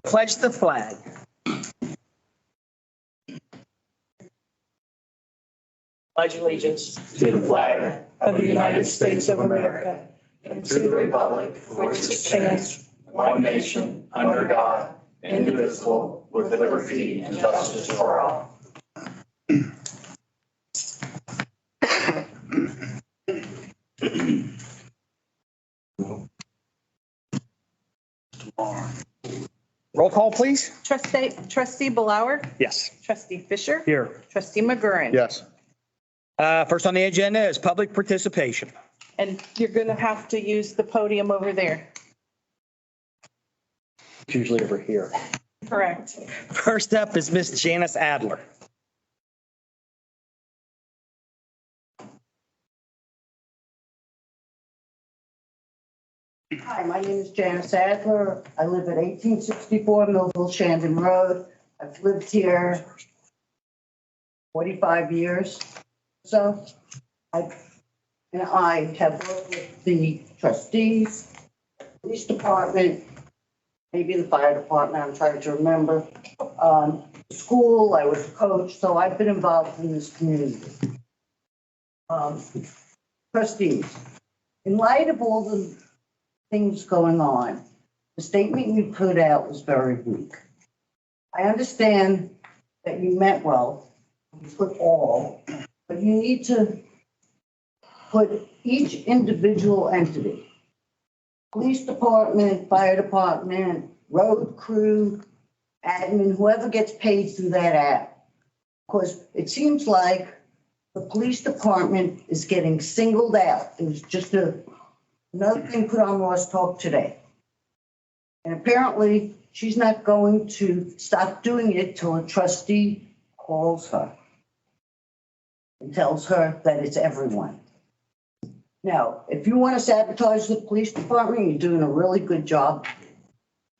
Pledge the flag. Pledge allegiance to the flag of the United States of America and to the republic for which it stands, one nation, under God, indivisible, with liberty and justice for all. Roll call, please. Trustee Blower, Yes. Trustee Fisher, Here. Trustee McGurran. Yes. First on the agenda is public participation. And you're going to have to use the podium over there. It's usually over here. Correct. First up is Miss Janice Adler. Hi, my name is Janice Adler. I live at 1864 Millville Shandon Road. I've lived here 45 years. So I have worked with the trustees, police department, maybe the fire department, I'm trying to remember. School, I was a coach, so I've been involved in this community. Trustees, in light of all the things going on, the statement you put out was very weak. I understand that you meant well, you put all, but you need to put each individual entity, police department, fire department, road crew, admin, whoever gets paid through that app. Because it seems like the police department is getting singled out. It was just another thing put on Ross Talk today. And apparently she's not going to stop doing it till a trustee calls her and tells her that it's everyone. Now, if you want to sabotage the police department, you're doing a really good job,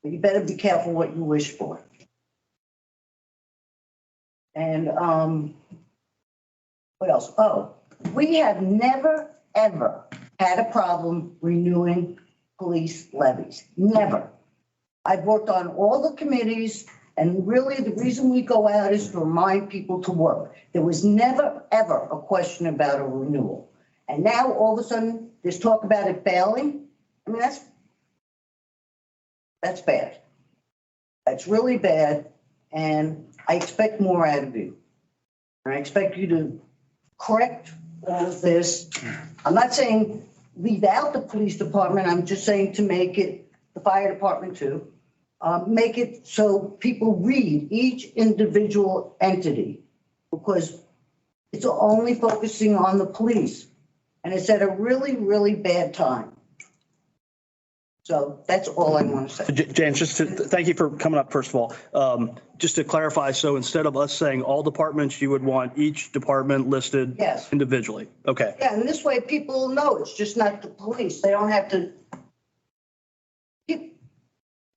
but you better be careful what you wish for. And what else? Oh, we have never, ever had a problem renewing police levies. Never. I've worked on all the committees, and really the reason we go out is to remind people to work. There was never, ever a question about a renewal. And now all of a sudden there's talk about it failing. I mean, that's bad. That's really bad. And I expect more out of you. And I expect you to correct all of this. I'm not saying leave out the police department. I'm just saying to make it, the fire department too, make it so people read each individual entity, because it's only focusing on the police. And it's at a really, really bad time. So that's all I want to say. James, just to thank you for coming up, first of all. Just to clarify, so instead of us saying all departments, you would want each department listed Yes. individually? Okay. Yeah, and this way people know it's just not the police. They don't have to.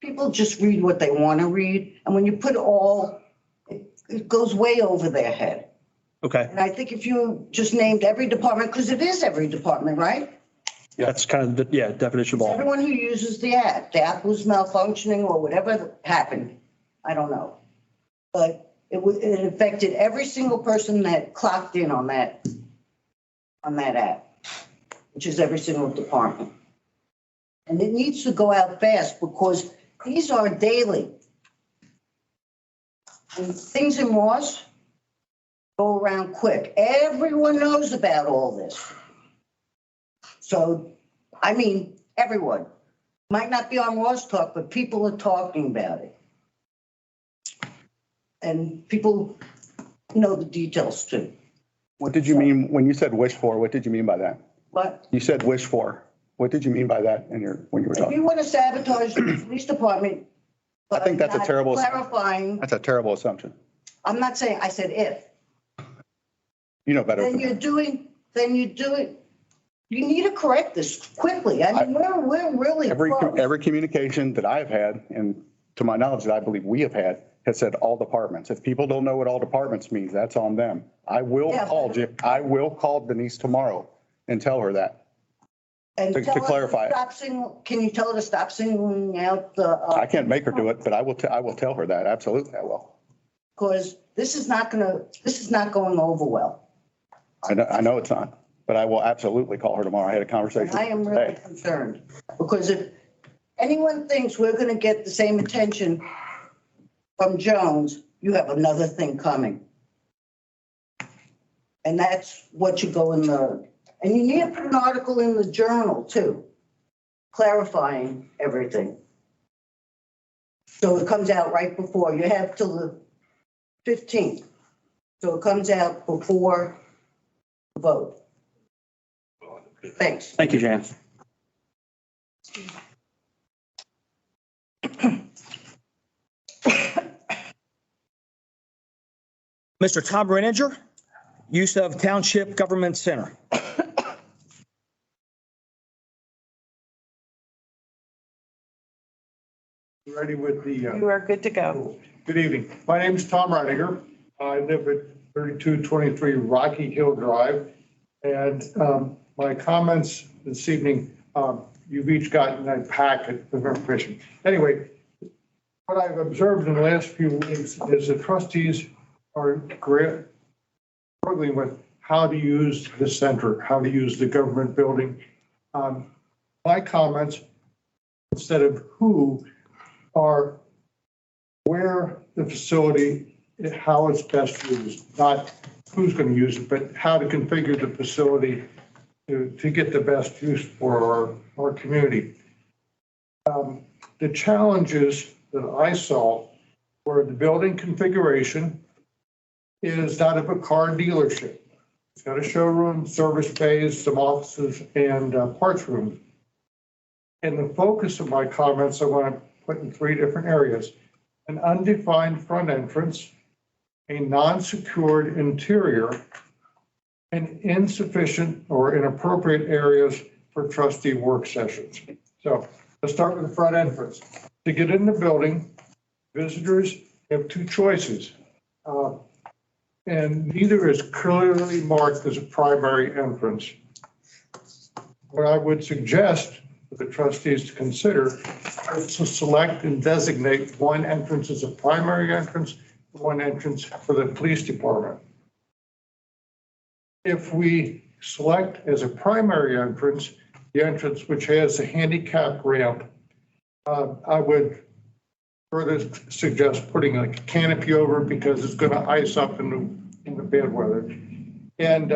People just read what they want to read. And when you put all, it goes way over their head. Okay. And I think if you just named every department, because it is every department, right? Yeah, that's kind of the, definition of all. Everyone who uses the app was malfunctioning or whatever happened. I don't know. But it affected every single person that clocked in on that app, which is every single department. And it needs to go out fast because these are daily. And things in Ross go around quick. Everyone knows about all this. So, I mean, everyone. Might not be on Ross Talk, but people are talking about it. And people know the details too. What did you mean when you said wish for? What did you mean by that? But You said wish for. What did you mean by that when you were if talking? you want to sabotage the police department, I think that's a not terrible, clarifying. that's a terrible assumption. I'm not saying, I said if. You know better. Then than you that. do it. You need to correct this quickly. I mean, we're really close. Every communication that I've had, and to my knowledge that I believe we have had, has said all departments. If people don't know what all departments means, that's on them. I will Yeah. call Denise tomorrow and tell her that. And To tell her clarify. Can you tell her to stop singling out the? I can't make her do it, but I will tell her that. Absolutely, I will. Because this is not going over well. I know it's not, but I will absolutely call her tomorrow. I had a conversation. And I am really today. concerned, because if anyone thinks we're gonna get the same attention from Jones, you have another thing coming. And that's what you go in and you need to put an article in the Journal too, clarifying everything. So it comes out right before, you have till the 15th. So it comes out before the vote. Thanks. Thank you, Jan. Mr. Tom Reininger, use of Township Government Center. Ready with the, You are good to go. good evening. My name is Tom Reiniger. I live at 3223 Rocky Hill Drive. And my comments this evening, you've each gotten a packet of information. Anyway, what I've observed in the last few weeks is the trustees are struggling with how to use the center, how to use the government building. My comments, instead of who, are where the facility, how it's best used, not who's going to use it, but how to configure the facility to get the best use for our community. The challenges that I saw were the building configuration is that of a car dealership. It's got a showroom, service bays, some offices, and parts rooms. And the focus of my comments I want to put in three different areas: an undefined front entrance, a non-secured interior, and insufficient or inappropriate areas for trustee work sessions. So let's start with the front entrance. To get in the building, visitors have two choices, and neither is clearly marked as a primary entrance. What I would suggest for the trustees to consider is to select and designate one entrance as a primary entrance, one entrance for the police department. If we select as a primary entrance, the entrance which has a handicap ramp, I would further suggest putting like a canopy over it because it's going to ice up in the bad weather. And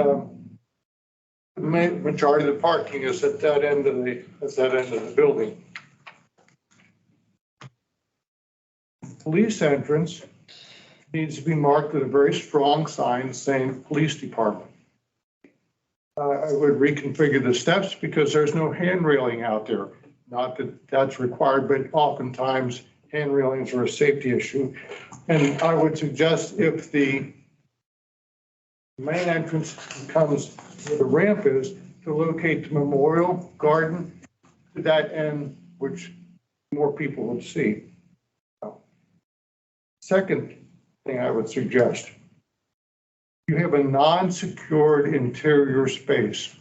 the majority of the parking is at that end of the building. Police entrance needs to be marked with a very strong sign saying police department. I would reconfigure the steps because there's no hand railing out there. Not that that's required, but oftentimes hand railings are a safety issue. And I would suggest if the main entrance comes where the ramp is, to locate the memorial garden to that end, which more people would see. Second thing I would suggest, you have a non-secured interior space.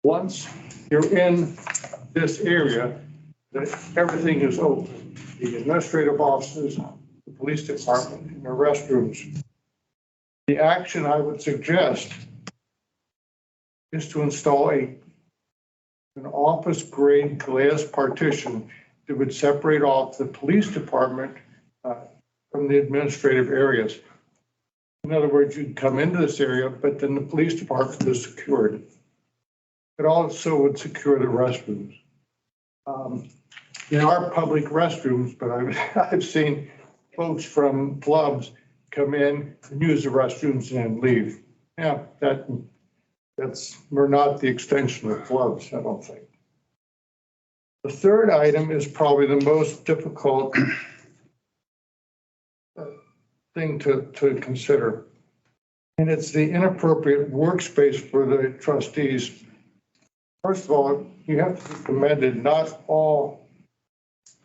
Once you're in this area, everything is open. The administrative offices, the police department, and the restrooms. The action I would suggest is to install an office-grade glass partition that would separate off the police department from the administrative areas. In other words, you'd come into this area, but then the police department is secured. It also would secure the restrooms. There are public restrooms, but I've seen folks from clubs come in and use the restrooms and then leave. Yeah, we're not the extension of clubs, I don't think. The third item is probably the most difficult thing to consider. And it's the inappropriate workspace for the trustees. First of all, you have to be commended, not all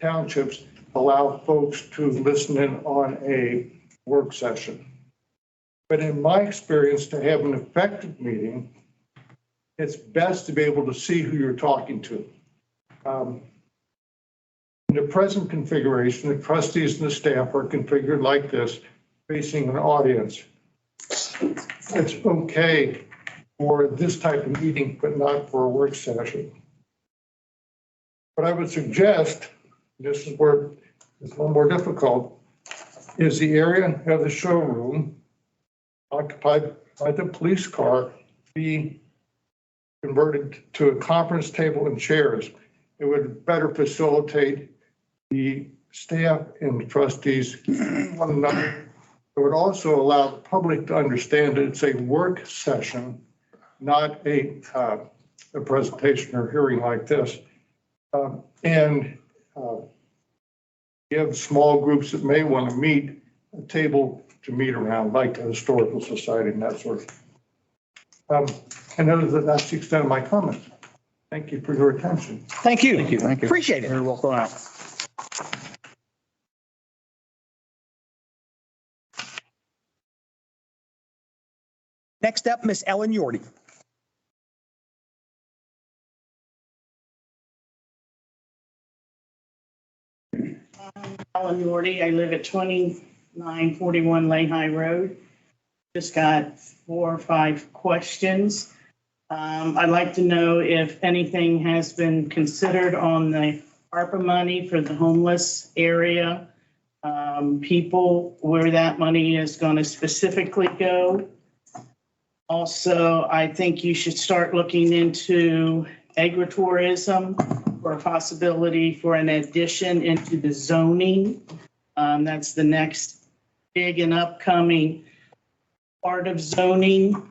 townships allow folks to listen in on a work session. But in my experience, to have an effective meeting, it's best to be able to see who you're talking to. In the present configuration, the trustees and the staff are configured like this, facing an audience. It's okay for this type of meeting, but not for a work session. What I would suggest, this is where it's a little more difficult, is the area of the showroom occupied by the police car be converted to a conference table and chairs. It would better facilitate the staff and the trustees one another. It would also allow the public to understand that it's a work session, not a presentation or hearing like this. And give small groups that may want to meet a table to meet around, like the Historical Society and that sort of thing. I know that that's the extent of my comments. Thank you for your attention. Thank you. Thank you. Appreciate it. Very well thought out. Next up, Miss Ellen Yordy. Ellen Yordy. I live at 2941 Lehigh Road. Just got 4 or 5 questions. I'd like to know if anything has been considered on the ARPA money for the homeless area, people, where that money is going to specifically go. Also, I think you should start looking into agritourism for a possibility for an addition into the zoning. That's the next big and upcoming part of zoning.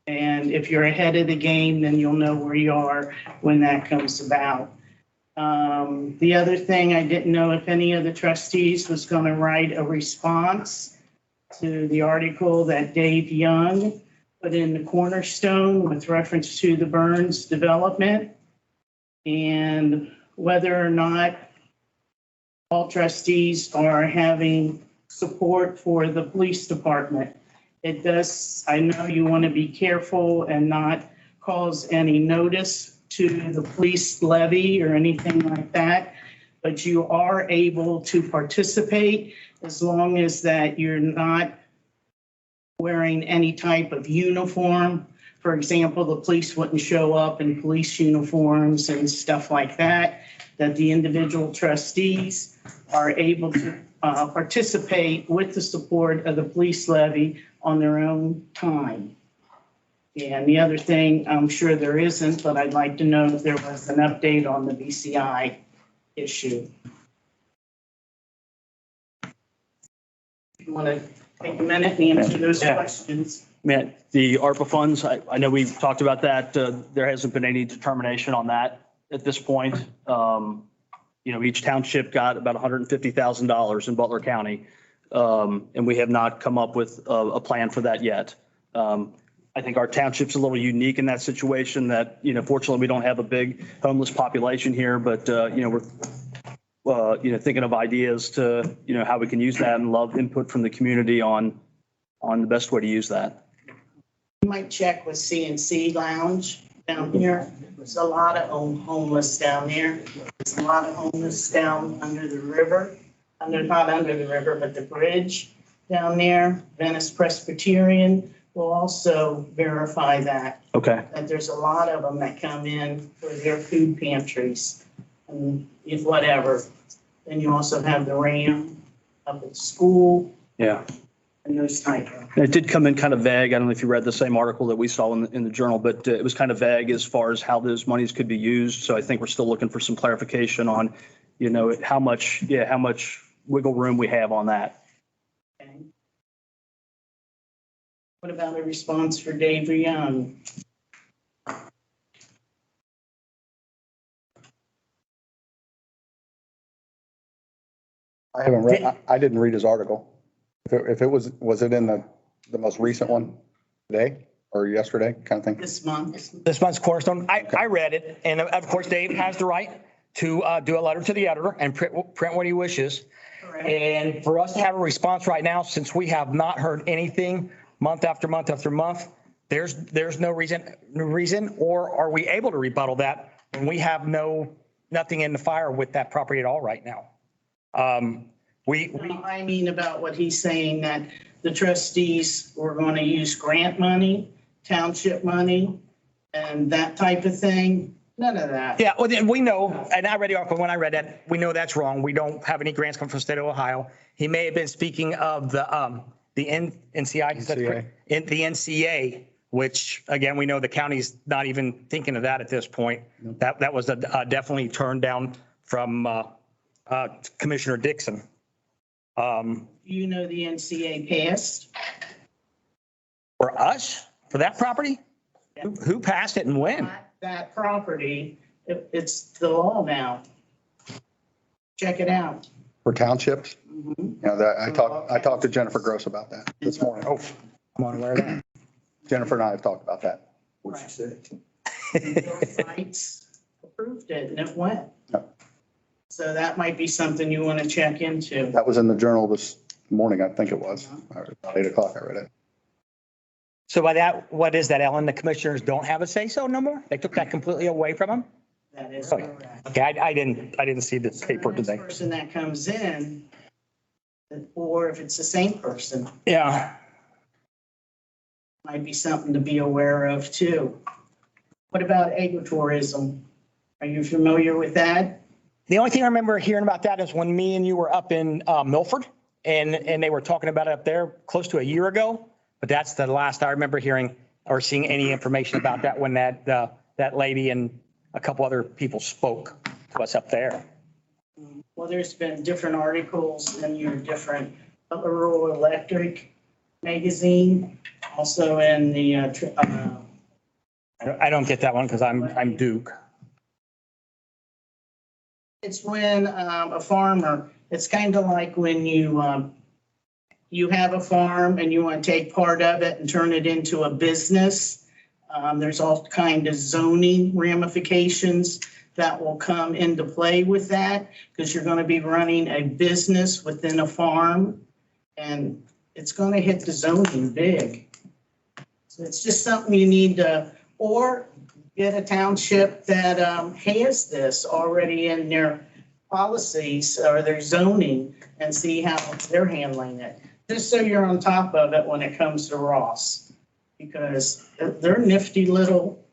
And if you're ahead of the game, then you'll know where you are when that comes about. The other thing, I didn't know if any of the trustees was going to write a response to the article that Dave Young put in the Cornerstone with reference to the Burns development, and whether or not all trustees are having support for the police department. It does, I know you want to be careful and not cause any notice to the police levy or anything like that, but you are able to participate as long as that you're not wearing any type of uniform. For example, the police wouldn't show up in police uniforms and stuff like that, that the individual trustees are able to participate with the support of the police levy on their own time. And the other thing, I'm sure there isn't, but I'd like to know if there was an update on the BCI issue. You want to take a minute and answer those Yeah. questions? Man, the ARPA funds, I know we've talked about that. There hasn't been any determination on that at this point. Each township got about $150,000 in Butler County. And we have not come up with a plan for that yet. I think our township's a little unique in that situation that, fortunately we don't have a big homeless population here, but, we're thinking of ideas to, how we can use that, and love input from the community on the best way to use that. You might check with CNC Lounge down here. There's a lot of homeless down there. There's a lot of homeless down under the river. Not under the river, but the bridge down there. Venice Presbyterian will also verify that. Okay. That there's a lot of them that come in for their food pantries and if whatever. Then you also have the RAM up at school Yeah. and those type of. It did come in kind of vague. I don't know if you read the same article that we saw in the journal, but it was kind of vague as far as how those monies could be used. So I think we're still looking for some clarification on, how much wiggle room we have on that. Okay. What about a response for Dave Young? I haven't read, I didn't read his article. If it was it in the most recent one today or yesterday kind of thing? This month? This month's Cornerstone, I read it, and of course, Dave has the right to do a letter to the editor and print what he wishes. Correct. And for us to have a response right now, since we have not heard anything month after month after month, there's no reason, or are we able to rebuttal that when we have nothing in the fire with that property at all right now? We, I mean about what he's saying, that the trustees were going to use grant money, township money, and that type of thing. None of that. yeah, well, then we know, and I read the article, when I read that, we know that's wrong. We don't have any grants come from the state of Ohio. He may have been speaking of the NCI, is that correct? The NCA, which again, we know the county's not even thinking of that at this point. That was definitely turned down from Commissioner Dixon. You know, the NCA passed. For us, for that property? Who passed it and when? That property, it's the law now. Check it out. For townships? Yeah, that, I talked to Jennifer Gross about that this morning. Oh, I'm unaware of that. Jennifer and I have talked about that. What'd she say? Rights approved it and it went. Yep. So that might be something you want to check into. That was in the Journal this morning, I think it was. About 8 o'clock, I read it. So by that, what is that, Ellen? The commissioners don't have a say-so no more? They took that completely away from them? That is correct. Okay, I didn't see this paper The next today. person that comes in, or if it's the same person, Yeah. might be something to be aware of too. What about agritourism? Are you familiar with that? The only thing I remember hearing about that is when me and you were up in Milford and they were talking about it up there close to a year ago. But that's the last I remember hearing or seeing any information about that when that lady and a couple other people spoke to us up there. Well, there's been different articles in your different Rural Electric magazine, also in the, I don't get that one because I'm Duke. it's when a farmer, it's kind of like when you have a farm and you want to take part of it and turn it into a business. There's all kind of zoning ramifications that will come into play with that because you're going to be running a business within a farm and it's going to hit the zoning big. So it's just something you need to, or get a township that has this already in their policies or their zoning and see how they're handling it. Just so you're on top of it when it comes to Ross, because they're nifty little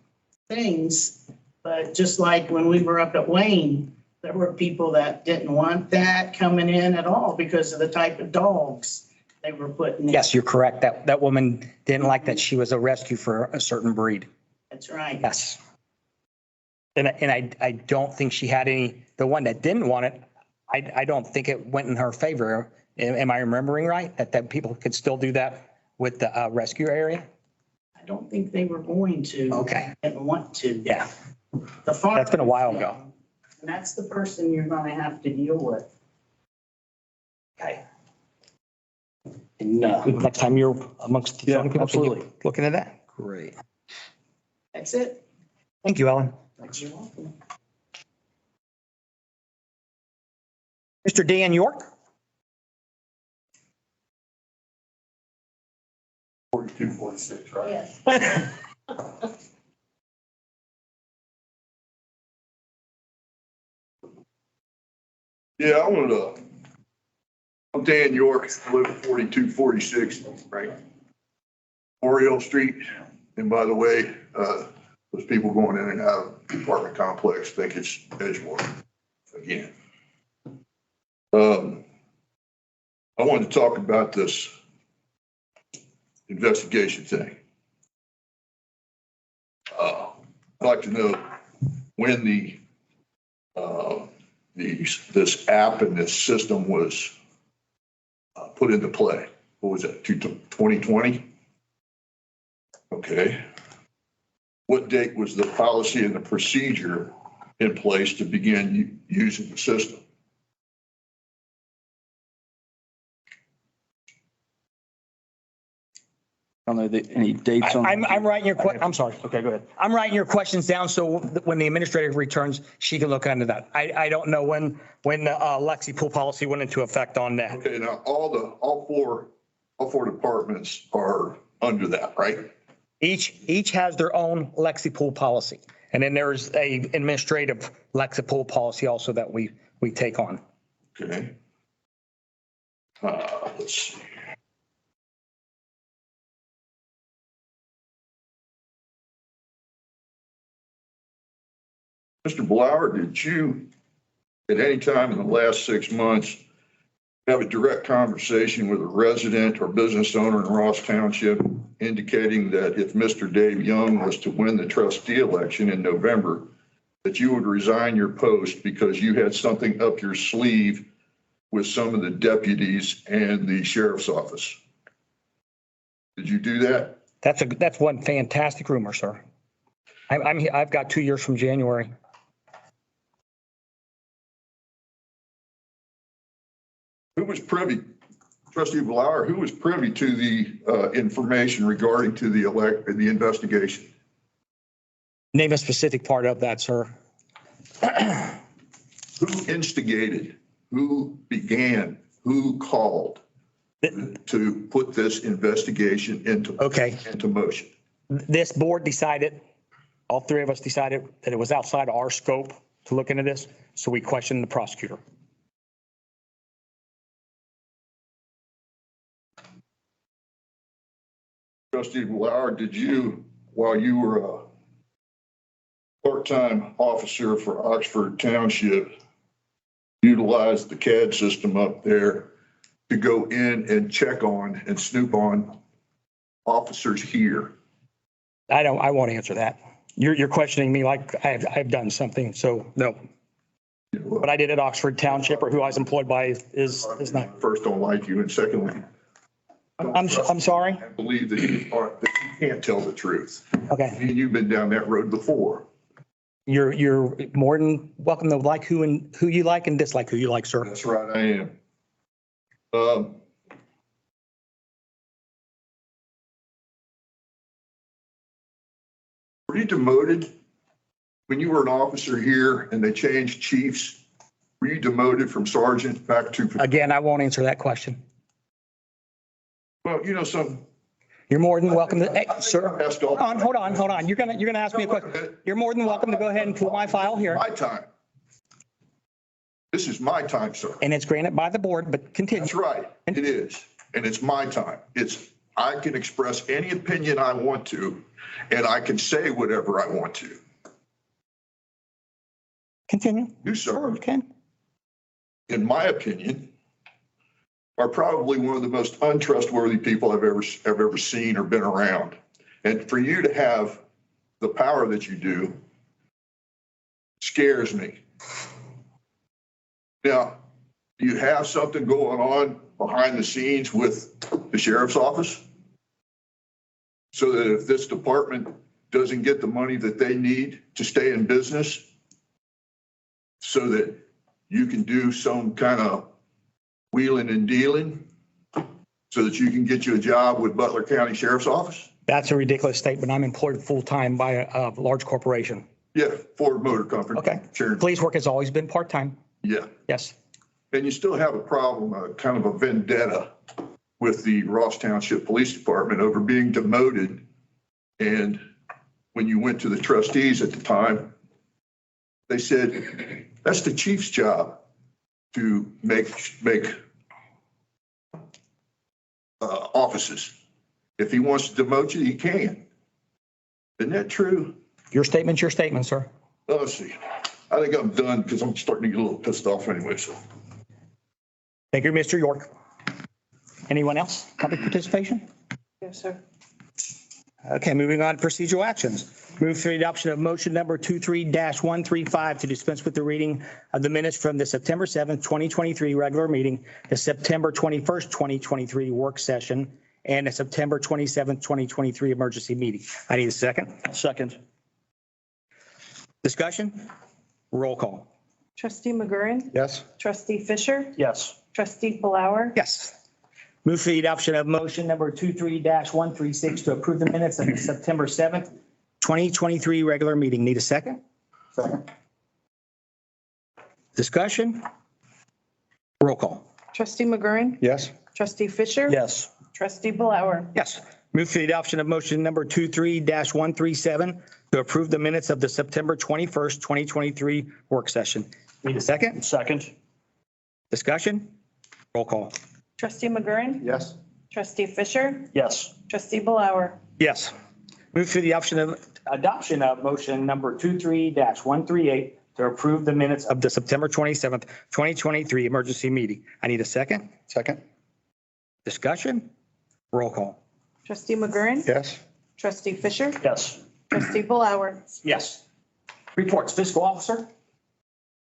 things. But just like when we were up at Wayne, there were people that didn't want that coming in at all because of the type of dogs they were putting in. Yes, you're correct. That woman didn't like that she was a rescue for a certain breed. That's right. Yes. And I don't think she had any, the one that didn't want it, I don't think it went in her favor. Am I remembering right? That people could still do that with the rescue area? I don't think they were going to. Okay. Didn't want to. Yeah, The farm. that's been a while ago. And that's the person you're going to have to deal with. Okay. And next time you're amongst the zoning people, can you absolutely. look into that? Great. That's it. Thank you, Ellen. You're welcome. Mr. Dan York? 4246, right? Yes. Yeah, I'm Dan York, I live at 4246, right? Oriole Street. And by the way, those people going in and out of the apartment complex think it's Edgewater again. I wanted to talk about this investigation thing. I'd like to know when this app and this system was put into play. What was that, 2020? Okay. What date was the policy and the procedure in place to begin using the system? I don't know any dates on. I'm writing your I'm sorry. Okay, go ahead. I'm writing your questions down so when the administrator returns, she can look into that. I don't know when the Lexi pool policy went into effect on that. Okay, now all four departments are under that, right? Each has their own Lexi pool policy. And then there's a administrative Lexi pool policy also that we take on. Okay. Let's see. Mr. Blower, did you, at any time in the last 6 months, have a direct conversation with a resident or business owner in Ross Township indicating that if Mr. Dave Young was to win the trustee election in November, that you would resign your post because you had something up your sleeve with some of the deputies and the sheriff's office? Did you do that? That's one fantastic rumor, sir. I've got 2 years from January. Who was privy, Trustee Blower, who was privy to the information regarding to the investigation? Name a specific part of that, sir. Who instigated, who began, who called to put this investigation into motion? This board decided, all three of us decided that it was outside our scope to look into this, so we questioned the prosecutor. Trustee Blower, did you, while you were a part-time officer for Oxford Township, utilize the CAD system up there to go in and check on and snoop on officers here? I won't answer that. You're questioning me like I've done something, so no. What I did at Oxford Township or who I was employed by is not. First, don't like you, and secondly, I'm sorry. I believe that you can't tell the truth. Okay. You've been down that road before. You're more than welcome to like who you like and dislike who you like, sir. That's right, I am. Were you demoted when you were an officer here and they changed chiefs? Were you demoted from sergeant back to? Again, I won't answer that question. Well, you know, You're more than welcome to, hey, sir. Asked all- Hold on. You're gonna ask me a question. You're more than welcome to go ahead and pull my file here. My time. This is my time, sir. And it's granted by the board, but continue. That's right. It is. And it's my time. I can express any opinion I want to, and I can say whatever I want to. Continue. You, sir. Sure, you can. In my opinion, are probably one of the most untrustworthy people I've ever seen or been around. And for you to have the power that you do scares me. Now, do you have something going on behind the scenes with the sheriff's office? So that if this department doesn't get the money that they need to stay in business, so that you can do some kind of wheeling and dealing so that you can get you a job with Butler County Sheriff's Office? That's a ridiculous statement. I'm employed full-time by a large corporation. Yeah, Ford Motor Company. Okay. Sure. Police work has always been part-time. Yeah. Yes. And you still have a problem, kind of a vendetta with the Ross Township Police Department over being demoted. And when you went to the trustees at the time, they said, that's the chief's job to make offices. If he wants to demote you, he can. Isn't that true? Your statement's your statement, sir. Well, let's see. I think I'm done because I'm starting to get a little pissed off anyway, so. Thank you, Mr. York. Anyone else? Public participation? Yes, sir. Okay, moving on to procedural actions. Move for the adoption of motion number 23-135 to dispense with the reading of the minutes from the September 7th, 2023 regular meeting, the September 21st, 2023 work session, and the September 27th, 2023 emergency meeting. I need a second. Second. Discussion? Roll call. Trustee McGurran. Yes. Trustee Fisher. Yes. Trustee Blower. Yes. Move for the adoption of motion number 23-136 to approve the minutes of the September 7th, 2023 regular meeting. Need a second? Second. Discussion? Roll call. Trustee McGurran. Yes. Trustee Fisher. Yes. Trustee Blower. Yes. Move for the adoption of motion number 23-137 to approve the minutes of the September 21st, 2023 work session. Need a second? Second. Discussion? Roll call. Trustee McGurran. Yes. Trustee Fisher. Yes. Trustee Blower. Yes. Move for the adoption of motion number 23-138 to approve the minutes of the September 27th, 2023 emergency meeting. I need a second. Second. Discussion? Roll call. Trustee McGurran. Yes. Trustee Fisher. Yes. Trustee Blower. Yes. Reports, fiscal officer?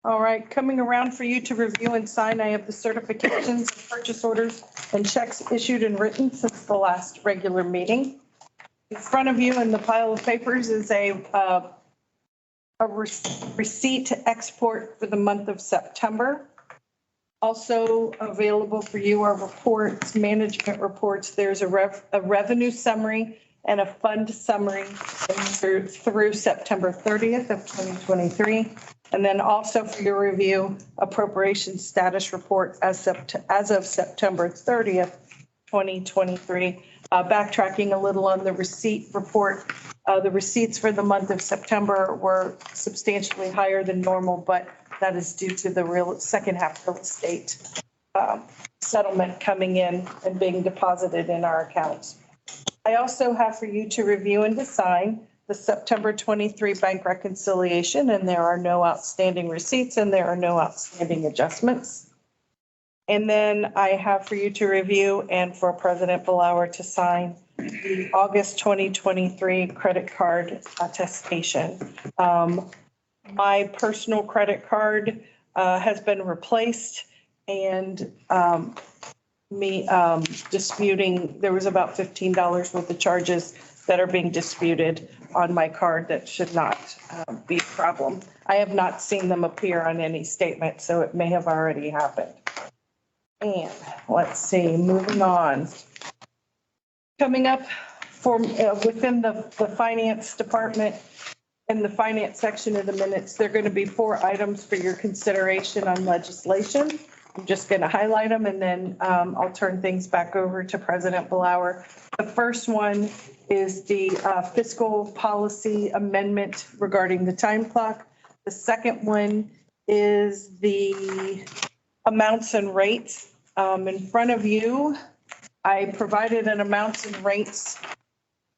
All right, coming around for you to review and sign, I have the certifications, purchase orders, and checks issued and written since the last regular meeting. In front of you in the pile of papers is a receipt to export for the month of September. Also available for you are reports, management reports. There's a revenue summary and a fund summary through September 30th of 2023. And then also for your review, appropriation status report as of September 30th, 2023. Backtracking a little on the receipt report, the receipts for the month of September were substantially higher than normal, but that is due to the second half real estate settlement coming in and being deposited in our accounts. I also have for you to review and to sign the September 23 bank reconciliation, and there are no outstanding receipts and there are no outstanding adjustments. And then I have for you to review and for President Blower to sign the August 2023 credit card attestation. My personal credit card has been replaced, and disputing, there was about $15 worth of charges that are being disputed on my card that should not be a problem. I have not seen them appear on any statement, so it may have already happened. And let's see, moving on. Coming up for within the finance department, in the finance section of the minutes, there are going to be 4 items for your consideration on legislation. I'm just going to highlight them, and then I'll turn things back over to President Blower. The first one is the fiscal policy amendment regarding the time clock. The second one is the amounts and rates. In front of you, I provided an amounts and rates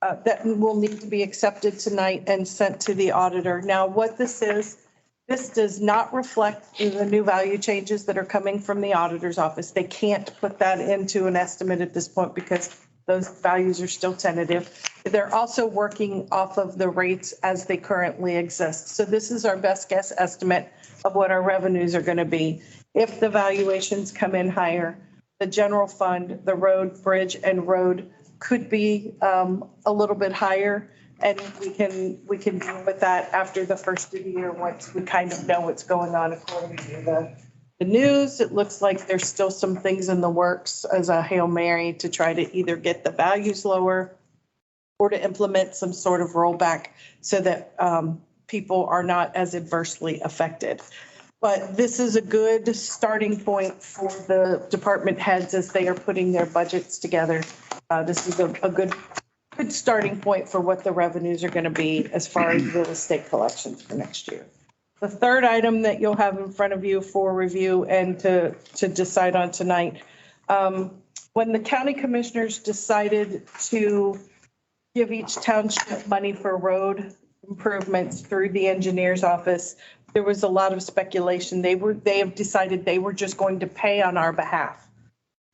that will need to be accepted tonight and sent to the auditor. Now, what this is, this does not reflect the new value changes that are coming from the auditor's office. They can't put that into an estimate at this point because those values are still tentative. They're also working off of the rates as they currently exist. So this is our best guess estimate of what our revenues are going to be. If the valuations come in higher, the general fund, the road, bridge, and road could be a little bit higher. And we can deal with that after the first of the year once we kind of know what's going on according to the news. It looks like there's still some things in the works as a Hail Mary to try to either get the values lower or to implement some sort of rollback so that people are not as adversely affected. But this is a good starting point for the department heads as they are putting their budgets together. This is a good starting point for what the revenues are going to be as far as real estate collections for next year. The third item that you'll have in front of you for review and to decide on tonight, when the county commissioners decided to give each township money for road improvements through the engineer's office, there was a lot of speculation. They have decided they were just going to pay on our behalf.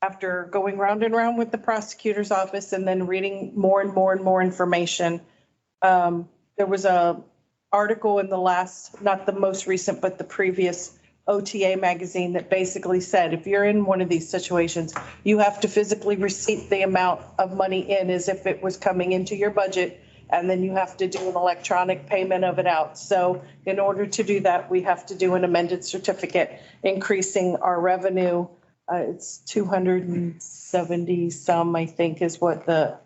After going round and round with the prosecutor's office and then reading more and more and more information, there was a article in the last, not the most recent, but the previous OTA magazine that basically said, if you're in one of these situations, you have to physically receipt the amount of money in as if it was coming into your budget, and then you have to do an electronic payment of it out. So in order to do that, we have to do an amended certificate increasing our revenue. It's 270 some, I think, is what the,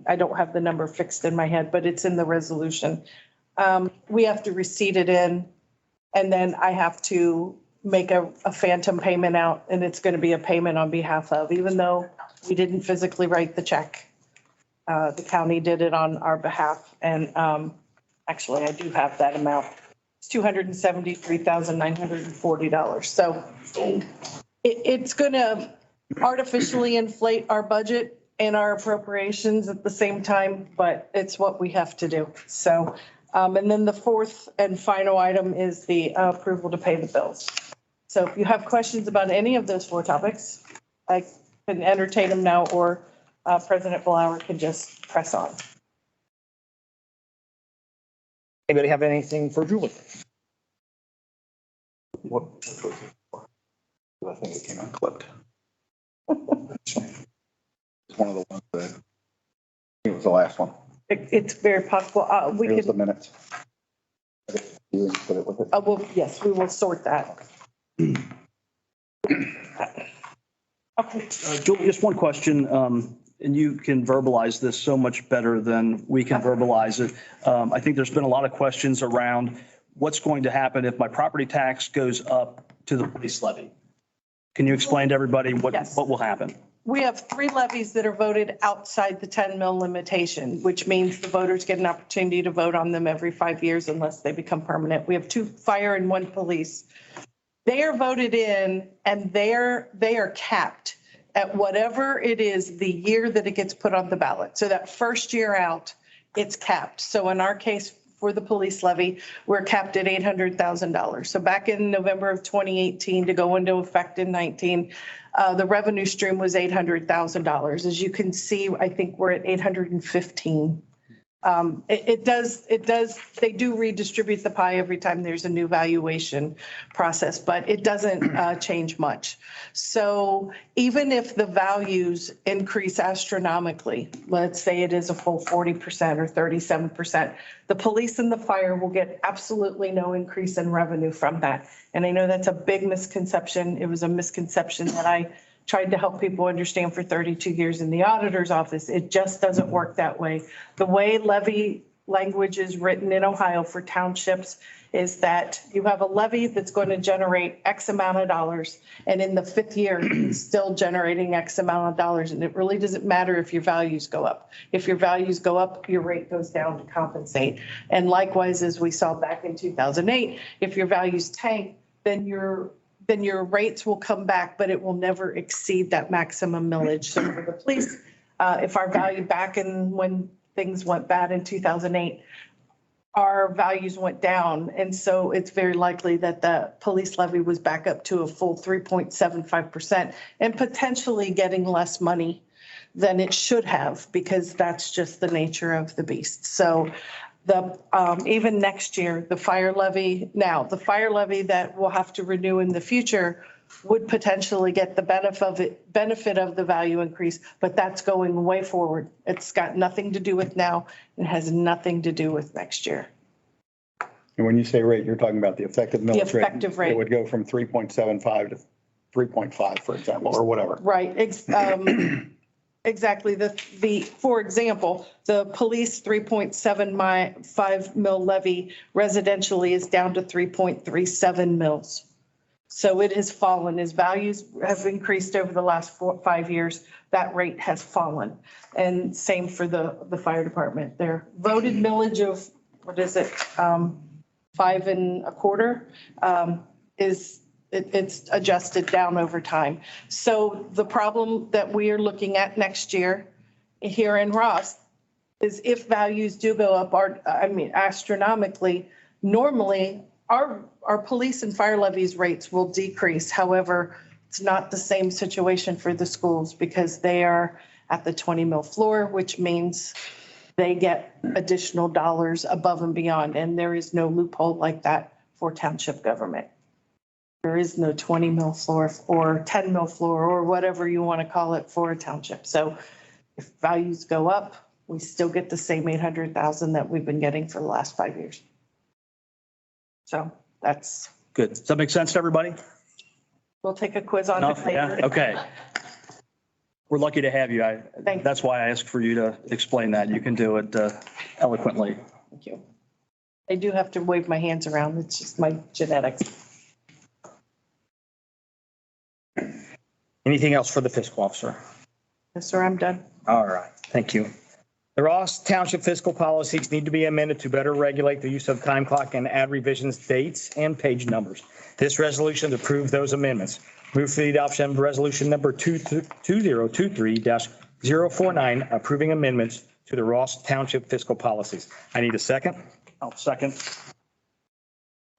I don't have the number fixed in my head, but it's in the resolution. We have to receipt it in, and then I have to make a phantom payment out, and it's going to be a payment on behalf of, even though we didn't physically write the check. The county did it on our behalf, and actually, I do have that amount. It's $273,940. So it's going to artificially inflate our budget and our appropriations at the same time, but it's what we have to do. So, and then the fourth and final item is the approval to pay the bills. So if you have questions about any of those four topics, I can entertain them now, or President Blower can just press on. Anybody have anything for Julie? What was it for? I think it came unclipped. It's one of the ones that, it was the last one. It's very possible. We It was the could, minutes. You put it with it. well, yes, we will sort that. Okay. Julie, just one question, and you can verbalize this so much better than we can verbalize it. I think there's been a lot of questions around what's going to happen if my property tax goes up to the police levy. Can you explain to everybody Yes. what will happen? We have 3 levies that are voted outside the 10 mil limitation, which means the voters get an opportunity to vote on them every 5 years unless they become permanent. We have 2 fire and 1 police. They are voted in, and they are capped at whatever it is the year that it gets put on the ballot. So that first year out, it's capped. So in our case, for the police levy, we're capped at $800,000. So back in November of 2018 to go into effect in 19, the revenue stream was $800,000. As you can see, I think we're at 815. It does, they do redistribute the pie every time there's a new valuation process, but it doesn't change much. So even if the values increase astronomically, let's say it is a full 40% or 37%, the police and the fire will get absolutely no increase in revenue from that. And I know that's a big misconception. It was a misconception that I tried to help people understand for 32 years in the auditor's office. It just doesn't work that way. The way levy language is written in Ohio for townships is that you have a levy that's going to generate X amount of dollars, and in the 5th year, it's still generating X amount of dollars, and it really doesn't matter if your values go up. If your values go up, your rate goes down to compensate. And likewise, as we saw back in 2008, if your values tank, then your rates will come back, but it will never exceed that maximum millage. So for the police, if our value back in when things went bad in 2008, our values went down. And so it's very likely that the police levy was back up to a full 3.75% and potentially getting less money than it should have, because that's just the nature of the beast. So even next year, the fire levy that we'll have to renew in the future would potentially get the benefit of the value increase, but that's going way forward. It's got nothing to do with now. It has nothing to do with next year. And when you say rate, you're talking about the effective millage rate. The effective rate. It would go from 3.75 to 3.5, for example, or whatever. Right. Exactly. For example, the police 3.75 mil levy residentially is down to 3.37 mils. So it has fallen. As values have increased over the last 4-5 years, that rate has fallen. And same for the fire department. Their voted millage of, what is it, 5 1/4 it's adjusted down over time. So the problem that we are looking at next year here in Ross is if values do go up, astronomically, normally our police and fire levies rates will decrease. However, it's not the same situation for the schools because they are at the 20 mil floor, which means they get additional dollars above and beyond. And there is no loophole like that for township government. There is no 20 mil floor or 10 mil floor or whatever you want to call it for a township. So if values go up, we still get the same 800,000 that we've been getting for the last 5 years. So that's. Good. Does that make sense to everybody? We'll take a quiz on it Enough? Yeah, later. okay. We're lucky to have you. Thank you. That's why I asked for you to explain that. You can do it eloquently. Thank you. I do have to wave my hands around. It's just my genetics. Anything else for the fiscal officer? Yes, sir, I'm done. All right, thank you. The Ross Township fiscal policies need to be amended to better regulate the use of time clock and add revisions, dates, and page numbers. This resolution approves those amendments. Move for the adoption of resolution number 2023-049, approving amendments to the Ross Township fiscal policies. I need a second. I'll second.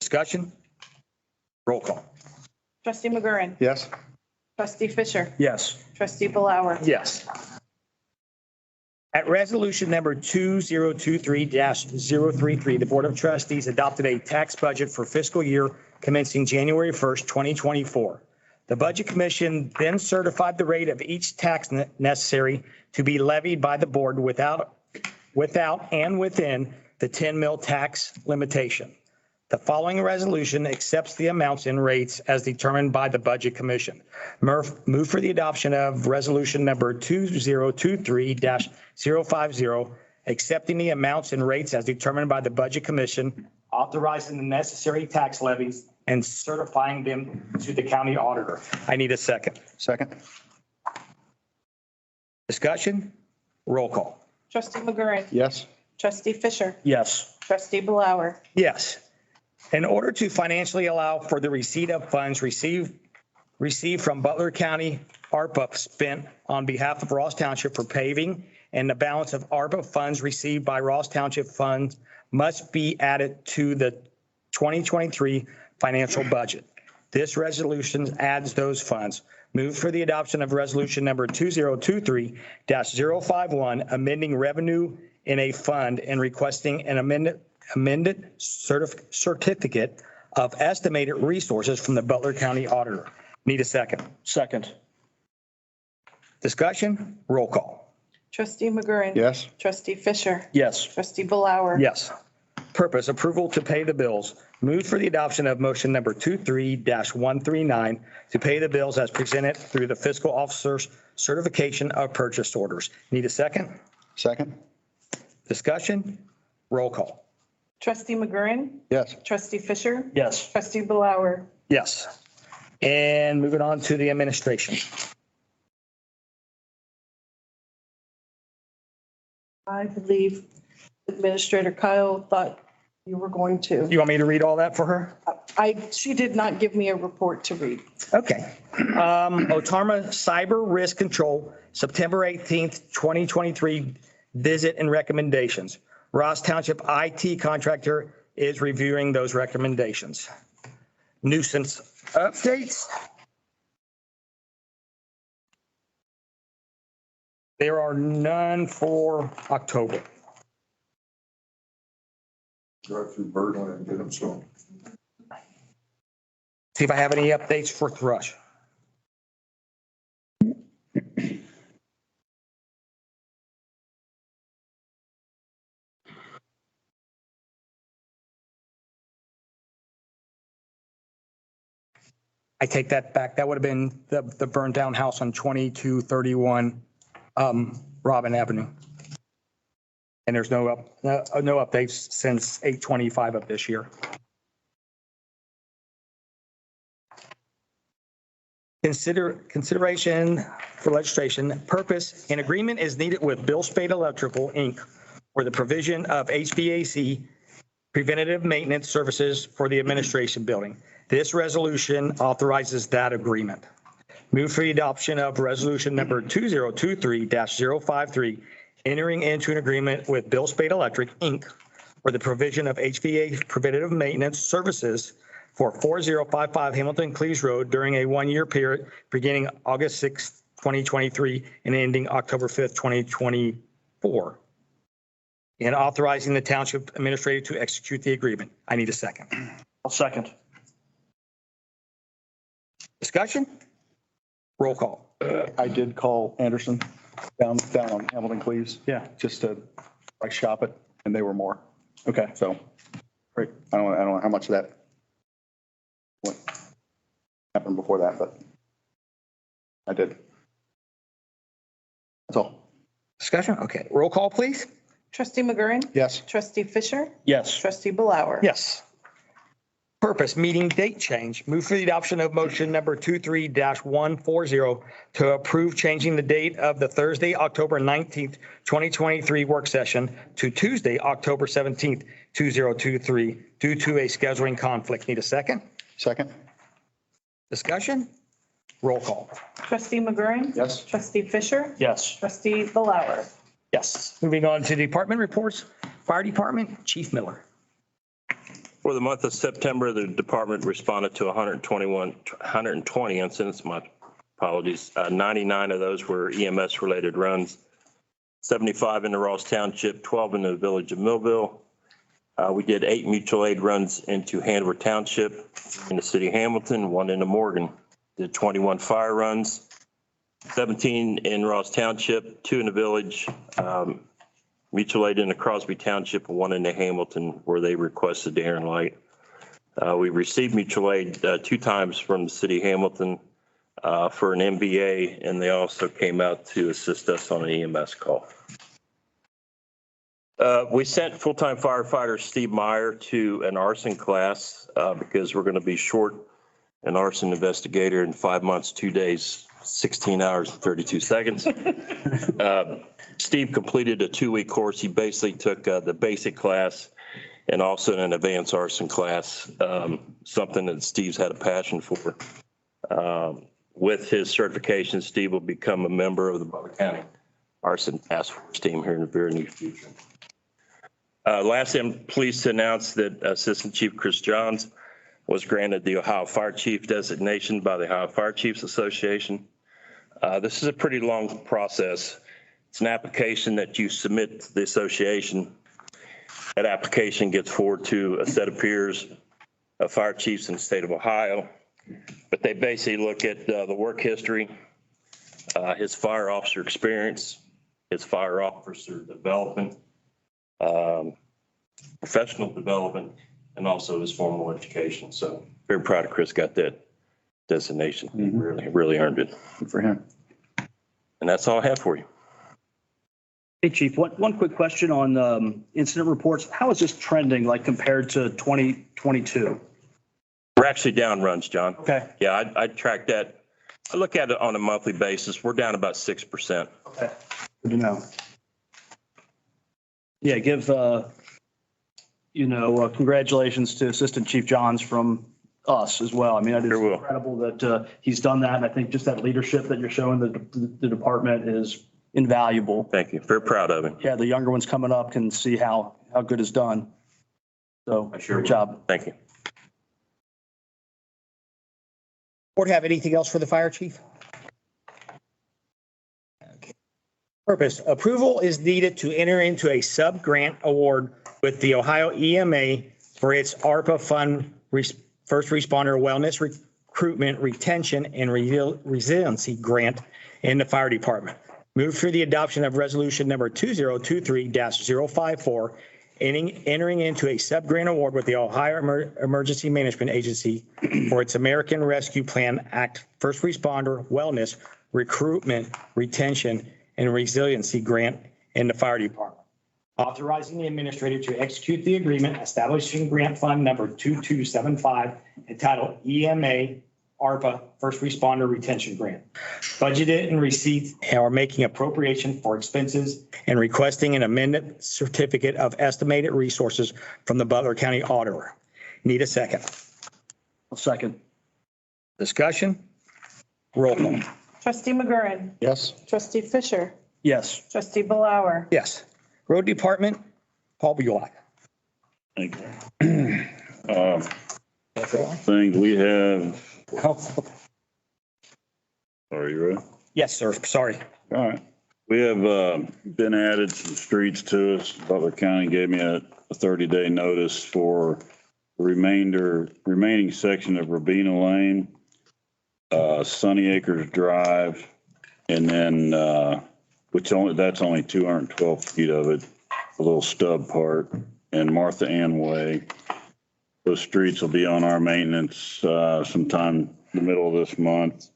Discussion? Roll call. Trustee McGurran. Yes. Trustee Fisher. Yes. Trustee Blower. Yes. At resolution number 2023-033, the Board of Trustees adopted a tax budget for fiscal year commencing January 1st, 2024. The Budget Commission then certified the rate of each tax necessary to be levied by the board without and within the 10 mil tax limitation. The following resolution accepts the amounts and rates as determined by the Budget Commission. Move for the adoption of resolution number 2023-050, accepting the amounts and rates as determined by the Budget Commission, authorizing the necessary tax levies and certifying them to the county auditor. I need a second. Second. Discussion? Roll call. Trustee McGurran. Yes. Trustee Fisher. Yes. Trustee Blower. Yes. In order to financially allow for the receipt of funds received from Butler County ARPA spent on behalf of Ross Township for paving, and the balance of ARPA funds received by Ross Township funds must be added to the 2023 financial budget. This resolution adds those funds. Move for the adoption of resolution number 2023-051, amending revenue in a fund and requesting an amended certificate of estimated resources from the Butler County Auditor. Need a second. Second. Discussion? Roll call. Trustee McGurran. Yes. Trustee Fisher. Yes. Trustee Blower. Yes. Purpose, approval to pay the bills. Move for the adoption of motion number 23-139 to pay the bills as presented through the fiscal officer's certification of purchase orders. Need a second? Second. Discussion? Roll call. Trustee McGurran. Yes. Trustee Fisher. Yes. Trustee Blower. Yes. And moving on to the administration. I believe Administrator Kyle thought you were going to. You want me to read all that for her? She did not give me a report to read. Okay. Otarma Cyber Risk Control, September 18th, 2023, visit and recommendations. Ross Township IT contractor is reviewing those recommendations. Nuisance updates. There are none for October. Drive through Birdland and get them some. See if I have any updates for Thrush. I take that back. That would have been the burned down house on 2231 Robin Avenue. And there's no updates since 8/25 of this year. Consideration for legislation. Purpose, an agreement is needed with Bill Spade Electrical, Inc. for the provision of HVAC preventative maintenance services for the administration building. This resolution authorizes that agreement. Move for the adoption of resolution number 2023-053, entering into an agreement with Bill Spade Electric, Inc. for the provision of HVAC preventative maintenance services for 4055 Hamilton Cleves Road during a one-year period beginning August 6, 2023 and ending October 5th, 2024. And authorizing the township administrator to execute the agreement. I need a second. I'll second. Discussion? Roll call. I did call Anderson down on Hamilton Cleves. Yeah. Just to like shop it, and they were more. Okay. So, great. I don't know how much of that what happened before that, but I did. That's all. Discussion? Okay. Roll call, please. Trustee McGurran. Yes. Trustee Fisher. Yes. Trustee Blower. Yes. Purpose, meeting date change. Move for the adoption of motion number 23-140 to approve changing the date of the Thursday, October 19th, 2023 work session to Tuesday, October 17th, 2023, due to a scheduling conflict. Need a second? Second? Discussion? Roll call. Trustee McGurran? Yes. Trustee Fisher? Yes. Trustee Blower? Yes. Moving on to department reports. Fire Department, Chief Miller. For the month of September, the department responded to 120 incidents. My apologies. 99 of those were EMS-related runs, 75 in the Ross Township, 12 in the village of Millville. We did 8 mutual aid runs into Hanover Township, in the city of Hamilton, 1 into Morgan. Did 21 fire runs, 17 in Ross Township, 2 in the village, mutual aid in the Crosby Township, and 1 in the Hamilton where they requested the air and light. We received mutual aid 2 times from the city of Hamilton for an MVA, and they also came out to assist us on an EMS call. We sent full-time firefighter Steve Meyer to an arson class because we're going to be short an arson investigator in 5 months, 2 days, 16 hours and 32 seconds. Steve completed a 2-week course. He basically took the basic class and also an advanced arson class, something that Steve's had a passion for. With his certification, Steve will become a member of the Butler County Arson Task Force team here in the very near future. Lastly, I'm pleased to announce that Assistant Chief Chris Johns was granted the Ohio Fire Chief designation by the Ohio Fire Chiefs Association. This is a pretty long process. It's an application that you submit to the association. That application gets forwarded to a set of peers of fire chiefs in the state of Ohio. But they basically look at the work history, his fire officer experience, his fire officer development, professional development, and also his formal education. So very proud of Chris got that designation. He really earned it. Good for him. And that's all I have for you. Hey, Chief, one quick question on incident reports. How is this trending like compared to 2022? We're actually down runs, John. Okay. Yeah, I track that. I look at it on a monthly basis. We're down about 6%. Okay. Good to know. Yeah, give, congratulations to Assistant Chief Johns from us as well. I mean, it is Sure will. incredible that he's done that. And I think just that leadership that you're showing the department is invaluable. Thank you. Very proud of him. Yeah, the younger ones coming up can see how good it's done. So, Sure great will. job. Thank you. Board have anything else for the fire chief? Okay. Purpose, approval is needed to enter into a sub-grant award with the Ohio EMA for its ARPA fund first responder wellness recruitment, retention, and resiliency grant in the fire department. Move for the adoption of resolution number 2023-054, entering into a sub-grant award with the Ohio Emergency Management Agency for its American Rescue Plan Act First Responder Wellness Recruitment, Retention, and Resiliency Grant in the fire department. Authorizing the administrator to execute the agreement establishing grant fund number 2275 entitled EMA ARPA First Responder Retention Grant. Budgeted and receipts are making appropriation for expenses and requesting an amended certificate of estimated resources from the Butler County Auditor. Need a second? A second. Discussion? Roll call. Trustee McGurran? Yes. Trustee Fisher? Yes. Trustee Blower? Yes. Road Department, Paul Bullock. Thank you. Things we have, are you ready? Yes, sir. Sorry. All right. We have been added some streets to us. Butler County gave me a 30-day notice for the remaining section of Rabina Lane, Sunny Acres Drive, and then, that's only 212 feet of it, a little stub part, and Martha Ann Way. Those streets will be on our maintenance sometime in the middle of this month.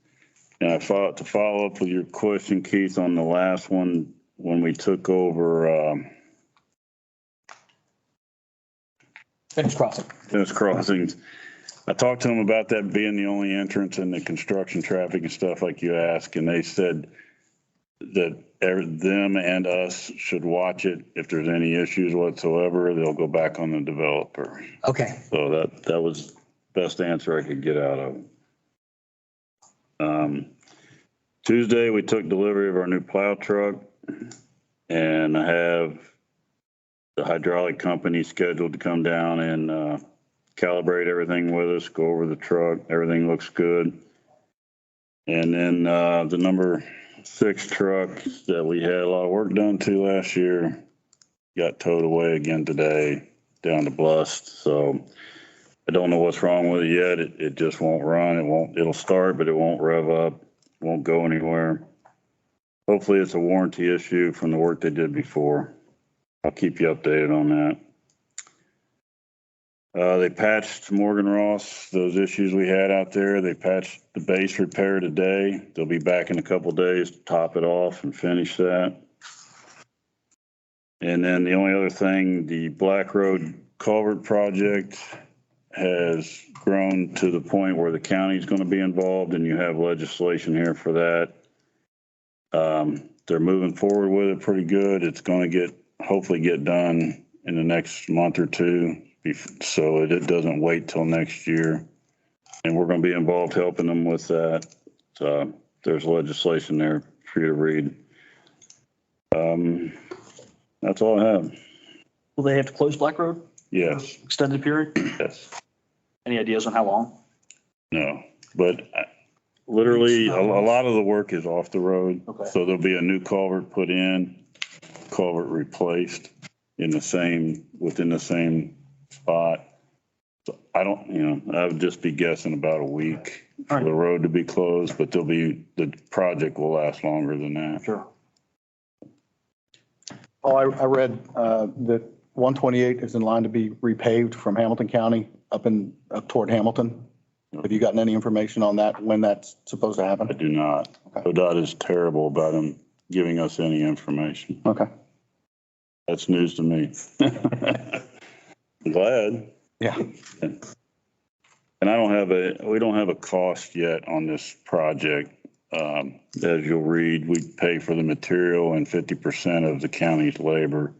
And I thought to follow up with your question, Keith, on the last one, when we took over Finish crossing. Dennis Crossings, I talked to them about that being the only entrance in the construction traffic and stuff like you asked, and they said that them and us should watch it. If there's any issues whatsoever, they'll go back on the developer. Okay. So that was the best answer I could get out of it. Tuesday, we took delivery of our new plow truck, and I have the hydraulic company scheduled to come down and calibrate everything with us, go over the truck. Everything looks good. And then the number 6 truck that we had a lot of work done to last year got towed away again today down to Blust. So I don't know what's wrong with it yet. It just won't run. It'll start, but it won't rev up, won't go anywhere. Hopefully it's a warranty issue from the work they did before. I'll keep you updated on that. They patched Morgan Ross, those issues we had out there. They patched the base repair today. They'll be back in a couple days to top it off and finish that. And then the only other thing, the Black Road Culvert project has grown to the point where the county's going to be involved, and you have legislation here for that. They're moving forward with it pretty good. It's going to hopefully get done in the next month or two, so it doesn't wait till next year. And we're going to be involved helping them with that. So there's legislation there for you to read. That's all I have. Will they have to close Black Road? Yes. Extended period? Yes. Any ideas on how long? No, but literally a lot of the work is off the road. Okay. So there'll be a new culvert put in, culvert replaced within the same spot. So I would just be guessing about a week for the road to be closed, but the project will last longer than that. Sure. Oh, I read that 128 is in line to be repaved from Hamilton County up toward Hamilton. Have you gotten any information on that, when that's supposed to I happen? do not. Okay. ODOT is terrible about them giving us any information. Okay. That's news to me. I'm glad. Yeah. And we don't have a cost yet on this project. As you'll read, we pay for the material and 50% of the county's labor.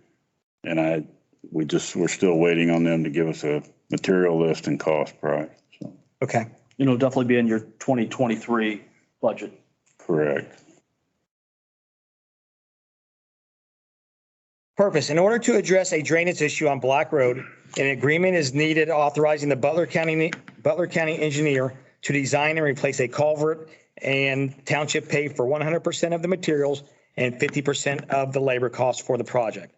And we're still waiting on them to give us a material list and cost price. So, Okay. It'll definitely be in your 2023 budget. correct. Purpose: in order to address a drainage issue on Black Road, an agreement is needed authorizing the Butler County engineer to design and replace a culvert, and township pay for 100% of the materials and 50% of the labor costs for the project.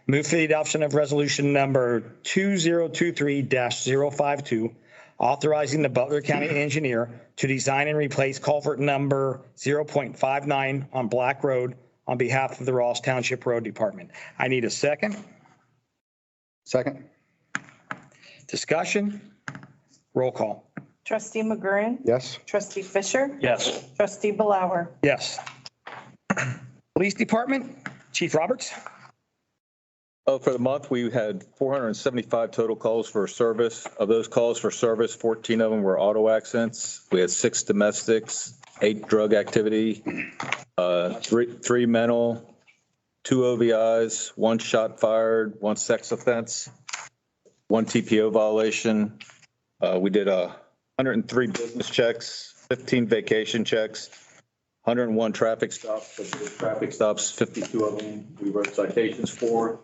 Move for the adoption of resolution number 2023-052, authorizing the Butler County engineer to design and replace culvert number 0.59 on Black Road on behalf of the Ross Township Road Department. I need a second. Second? Discussion. Roll call. Trustee McGurran. Yes? Trustee Fisher. Yes. Trustee Blower. Yes. Police Department, Chief Roberts. Oh, for the month, we had 475 total calls for service. Of those calls for service, 14 of them were auto accidents. We had 6 domestics, 8 drug activity, 3 mental, 2 OVIs, 1 shot fired, 1 sex offense, 1 TPO violation. We did 103 business checks, 15 vacation checks, 101 traffic stops. So those traffic stops, 52 of them we wrote citations for.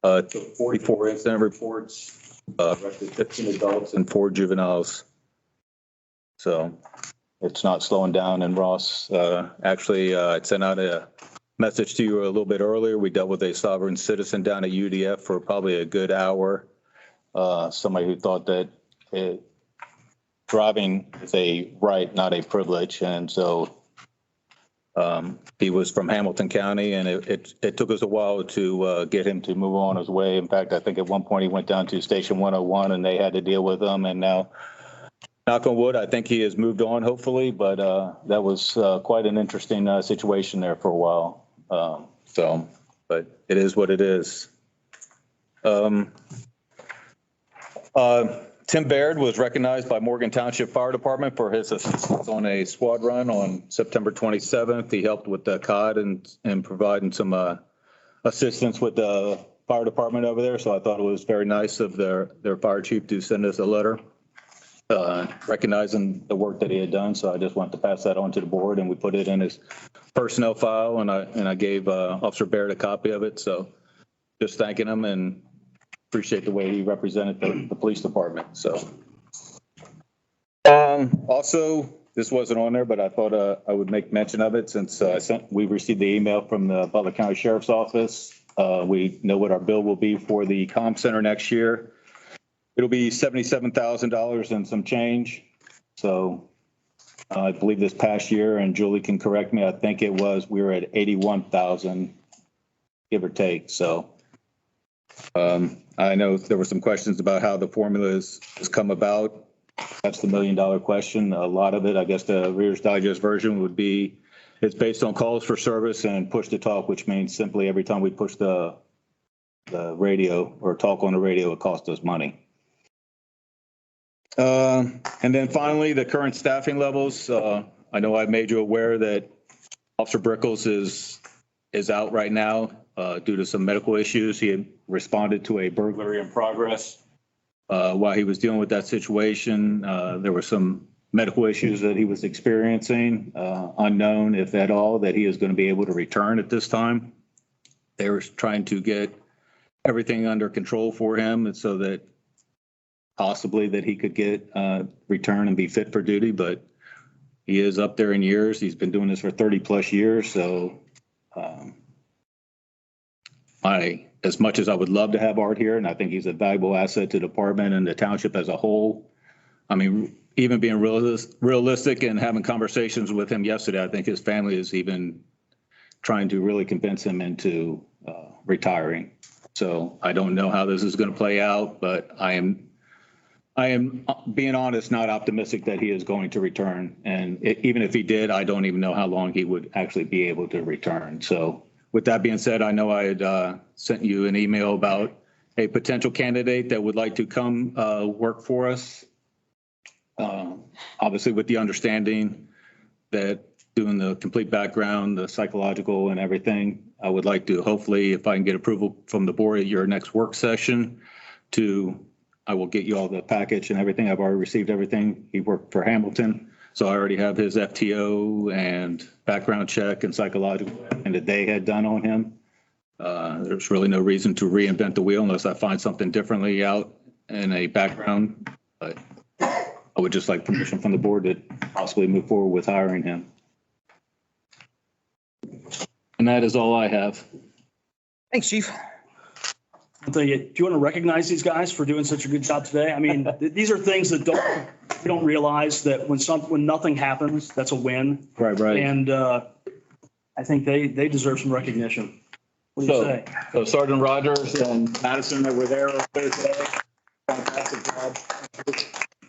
Took 44 incident reports, arrested 15 adults and 4 juveniles. So it's not slowing down in Ross. Actually, I sent out a message to you a little bit earlier. We dealt with a sovereign citizen down at UDF for probably a good hour. Somebody who thought that driving is a right, not a privilege. And so he was from Hamilton County, and it took us a while to get him to move on his way. In fact, I think at one point he went down to Station 101 and they had to deal with him. And now, knock on wood, I think he has moved on, hopefully. But that was quite an interesting situation there for a while. But it is what it is. Tim Baird was recognized by Morgan Township Fire Department for his assistance on a squad run on September 27th. He helped with the COD and providing some assistance with the fire department over there. So I thought it was very nice of their fire chief to send us a letter recognizing the work that he had done. So I just wanted to pass that on to the board, and we put it in his personnel file, and I gave Officer Baird a copy of it. So just thanking him and appreciate the way he represented the police department. So also, this wasn't on there, but I thought I would make mention of it since we received the email from the Butler County Sheriff's Office. We know what our bill will be for the comm center next year. It'll be $77,000 and some change. So I believe this past year, and Julie can correct me, I think we were at 81,000, give or take. So I know there were some questions about how the formula has come about. That's the $1 million question. A lot of it, I guess the Reader's Digest version would be, it's based on calls for service and push to talk, which means simply every time we push the radio or talk on the radio, it costs us money. And then finally, the current staffing levels. I know I've made you aware that Officer Brickles is out right now due to some medical issues. He had responded to a burglary in progress. While he was dealing with that situation, there were some medical issues that he was experiencing, unknown, if at all, that he is going to be able to return at this time. They were trying to get everything under control for him, and so that possibly that he could get return and be fit for duty, but he is up there in years. He's been doing this for 30 plus years. So as much as I would love to have Art here, and I think he's a valuable asset to the department and the township as a whole. I mean, even being realistic and having conversations with him yesterday, I think his family is even trying to really convince him into retiring. So I don't know how this is going to play out, but I am being honest, not optimistic that he is going to return. And even if he did, I don't even know how long he would actually be able to return. So with that being said, I know I had sent you an email about a potential candidate that would like to come work for us. Obviously with the understanding that doing the complete background, the psychological and everything, I would like to hopefully, if I can get approval from the board at your next work session, I will get you all the package and everything. I've already received everything. He worked for Hamilton, so I already have his FTO and background check and psychological and that they had done on him. There's really no reason to reinvent the wheel unless I find something differently out in a background. But I would just like permission from the board to possibly move forward with hiring him. And that is all I have. Thanks, Chief. Do you want to recognize these guys for doing such a good job today? I mean, these are things that we don't realize that when nothing happens, that's a win. Right. And I think they deserve some recognition. What do you say? So Sergeant Rogers and Madison that were there today, fantastic job.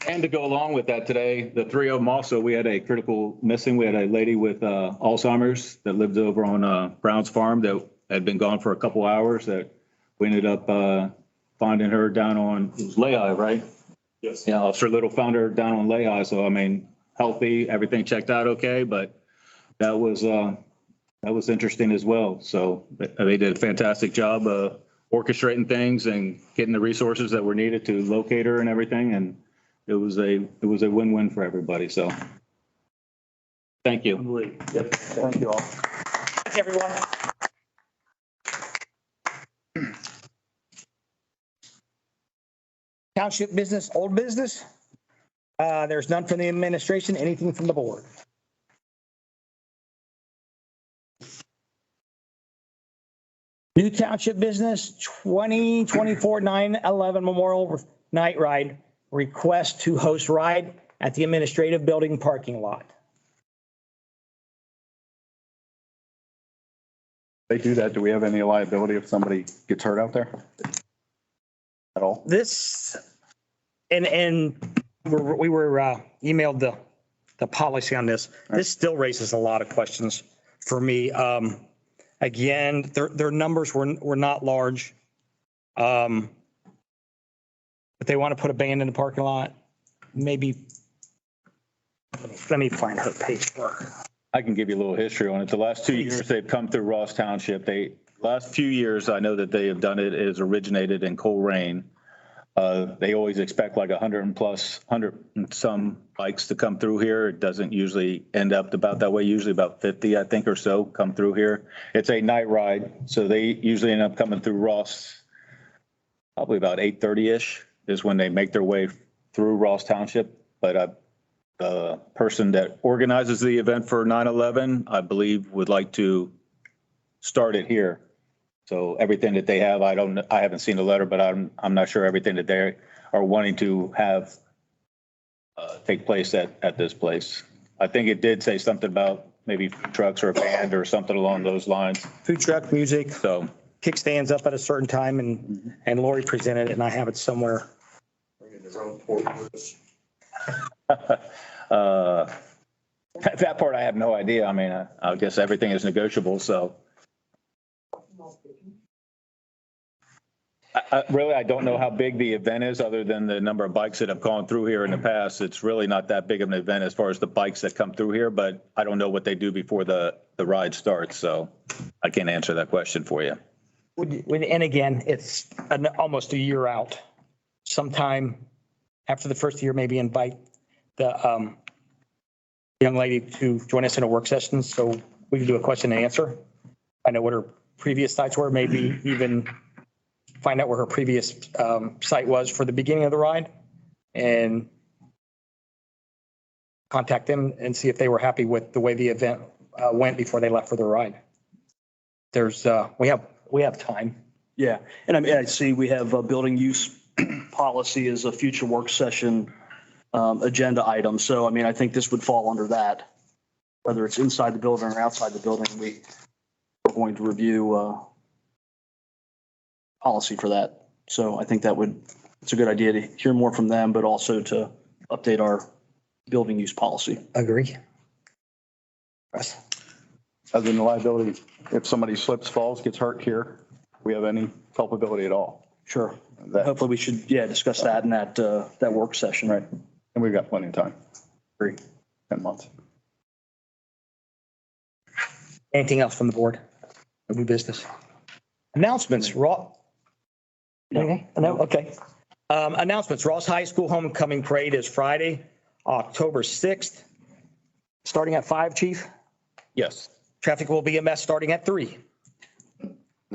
And to go along with that today, the three of them also, we had a critical missing. We had a lady with Alzheimer's that lived over on Brown's Farm that had been gone for a couple hours that we ended up finding her down on Lehigh, right? Yes. Yeah, Officer Little found her down on Lehigh. So, I mean, healthy, everything checked out okay, but that was interesting as well. So they did a fantastic job orchestrating things and getting the resources that were needed to locate her and everything. And it was a win-win for everybody. So thank you. Yep. Thank you all. Thanks, everyone. Township business, old business. There's none from the administration, anything from the board. New township business, 2024 9/11 Memorial Night Ride. Request to host ride at the administrative building parking lot. They do that. Do we have any liability if somebody gets hurt out there at all? This, and we were emailed the policy on this. This still raises a lot of questions for me. Again, their numbers were not large. If they want to put a band in the parking lot, maybe, let me find her paperwork. I can give you a little history on it. The last 2 years they've come through Ross Township. Last few years, I know that they have done it, is originated in Coleraine. They always expect like 100 and some bikes to come through here. It doesn't usually end up about that way. Usually about 50, I think, or so come through here. It's a night ride, so they usually end up coming through Ross probably about 8:30-ish is when they make their way through Ross Township. But the person that organizes the event for 9/11, I believe, would like to start it here. So everything that they have, I haven't seen the letter, but I'm not sure everything that they are wanting to have take place at this place. I think it did say something about maybe food trucks or a band or something along those lines. Food truck, music, So, kickstands up at a certain time, and Lori presented it, and I have it somewhere. that part I have no idea. I mean, I guess everything is negotiable, so. I don't know how big the event is, other than the number of bikes that have gone through here in the past. It's really not that big of an event as far as the bikes that come through here, but I don't know what they do before the ride starts, so I can't answer that question for you. And again, it's almost a year out. Sometime after the first year, maybe invite the young lady to join us in a work session so we can do a question and answer. I know what her previous sites were, maybe even find out where her previous site was for the beginning of the ride and contact them and see if they were happy with the way the event went before they left for the ride. We have time. Yeah, and I mean, I see we have a building use policy as a future work session agenda item. So, I mean, I think this would fall under that, whether it's inside the building or outside the building. We're going to review policy for that. So I think it's a good idea to hear more from them, but also to update our building use policy. Agree. Other than the liability, if somebody slips, falls, gets hurt here, we have any culpability at all. Sure. That- Hopefully we should, discuss that in that work session. Right. And we've got plenty of time. 10 months. Anything else from the board? New business? Announcements, anything? No, okay. Announcements, Ross High School Homecoming Parade is Friday, October 6th, starting at 5, Chief. Yes, Traffic will be a mess starting at 3.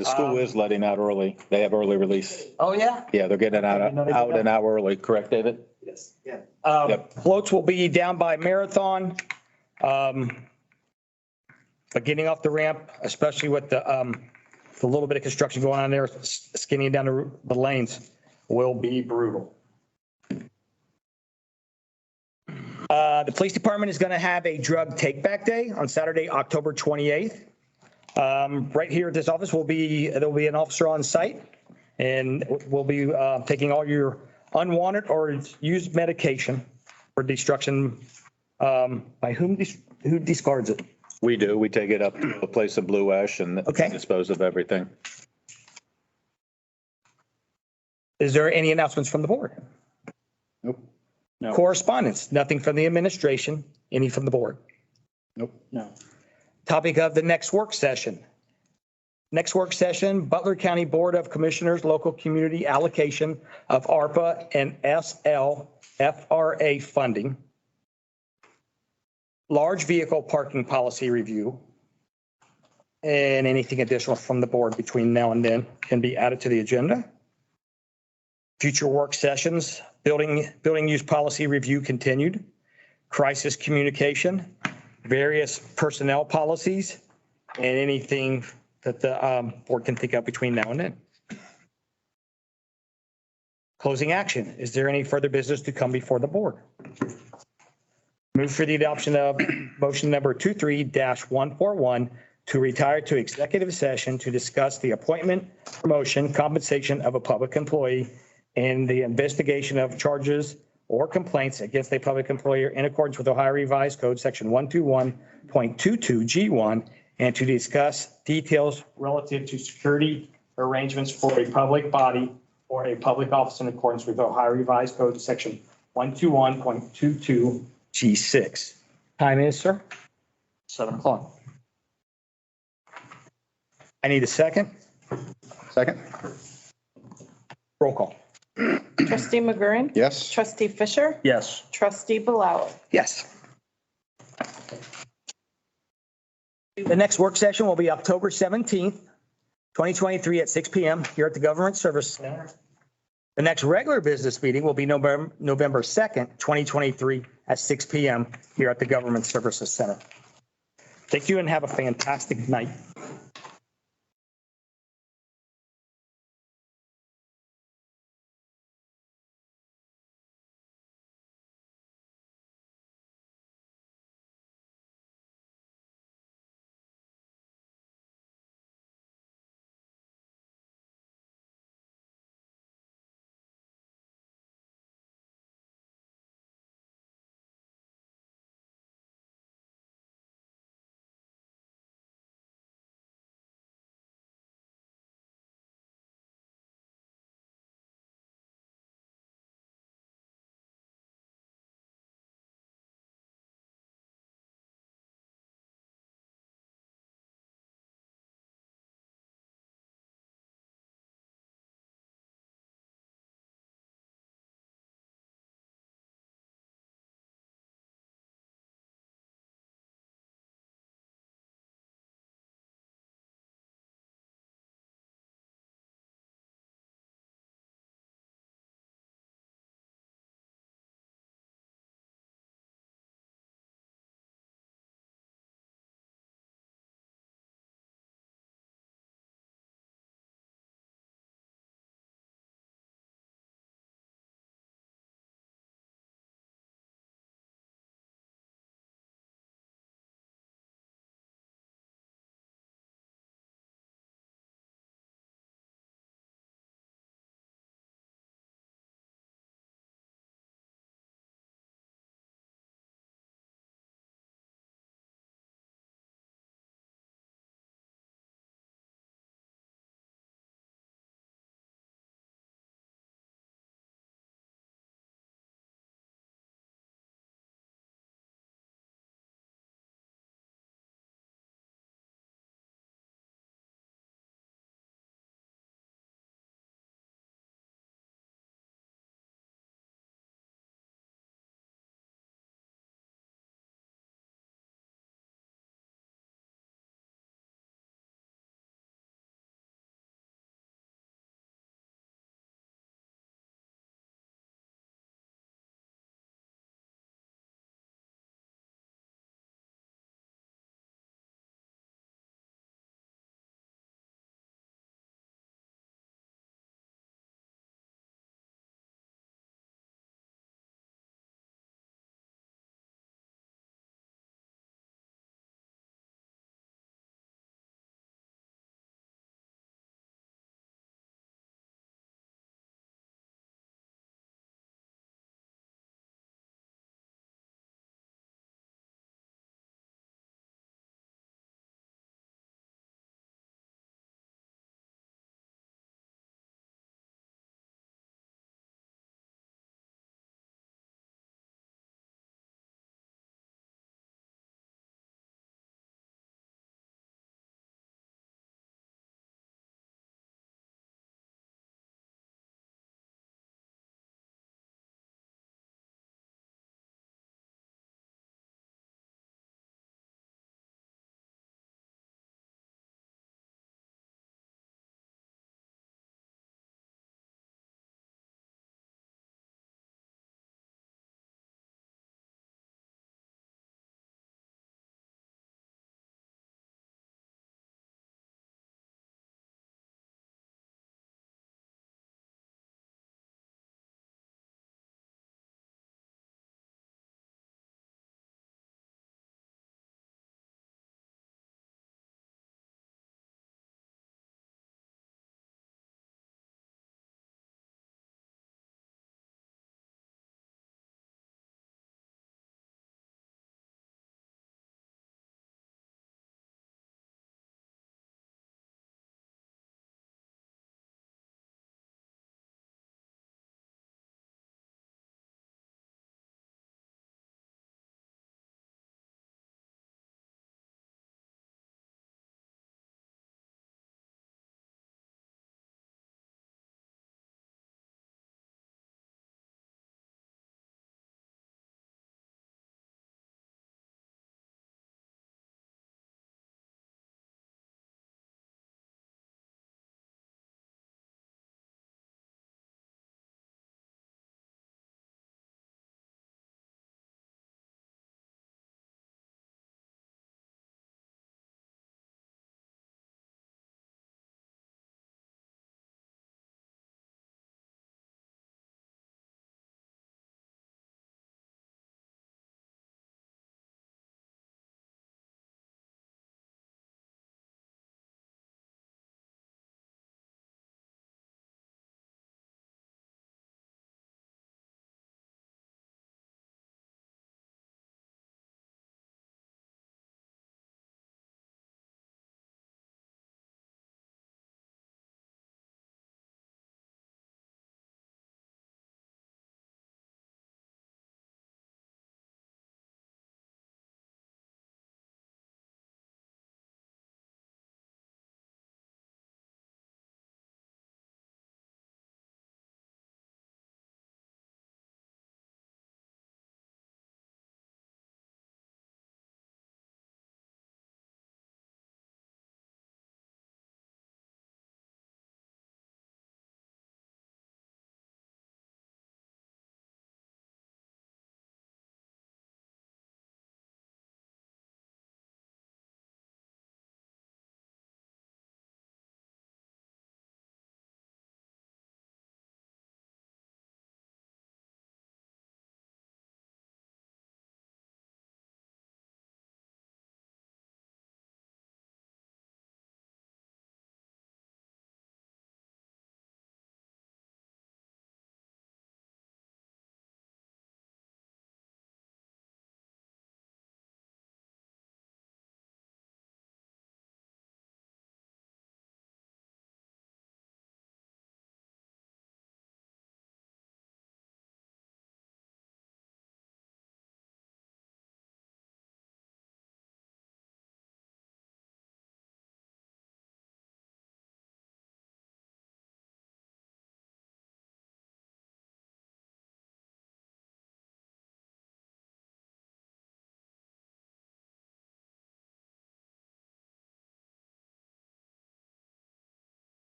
the school is letting out early. They have early release. Oh, yeah? Yeah, they're getting out an hour early, correct, David? Yes, yeah. Yep. Floats will be down by Marathon. But getting off the ramp, especially with the little bit of construction going on there, skinning down the lanes, will be brutal. The police department is going to have a drug take-back day on Saturday, October 28th. Right here at this office there'll be an officer on site, and we'll be taking all your unwanted or used medication for destruction. By who discards it? We do. We take it up to a place of Blue Ash and Okay. dispose of everything. Is there any announcements from the board? Nope. No. Correspondence, nothing from the administration, any from the board. Nope. No. Topic of the next work session. Next work session, Butler County Board of Commissioners, local community allocation of ARPA and SLFRA funding. Large vehicle parking policy review. And anything additional from the board between now and then can be added to the agenda. Future work sessions, building use policy review continued, crisis communication, various personnel policies, and anything that the board can think of between now and then. Closing action. Is there any further business to come before the board? Move for the adoption of motion number 23-141 to retire to executive session to discuss the appointment, promotion, compensation of a public employee and the investigation of charges or complaints against a public employer in accordance with Ohio Revised Code, section 121.22G1, and to discuss details relative to security arrangements for a public body or a public office in accordance with Ohio Revised Code, section 121.22 G6. Time is, sir? 7 o'clock. I need a second. Second? Roll call. Trustee McGurran? Yes. Trustee Fisher? Yes. Trustee Bilal? Yes. The next work session will be October 17th, 2023 at 6 PM here at the Government Service Center. The next regular business meeting will be November 2nd, 2023 at 6 PM here at the Government Services Center. Thank you and have a fantastic night.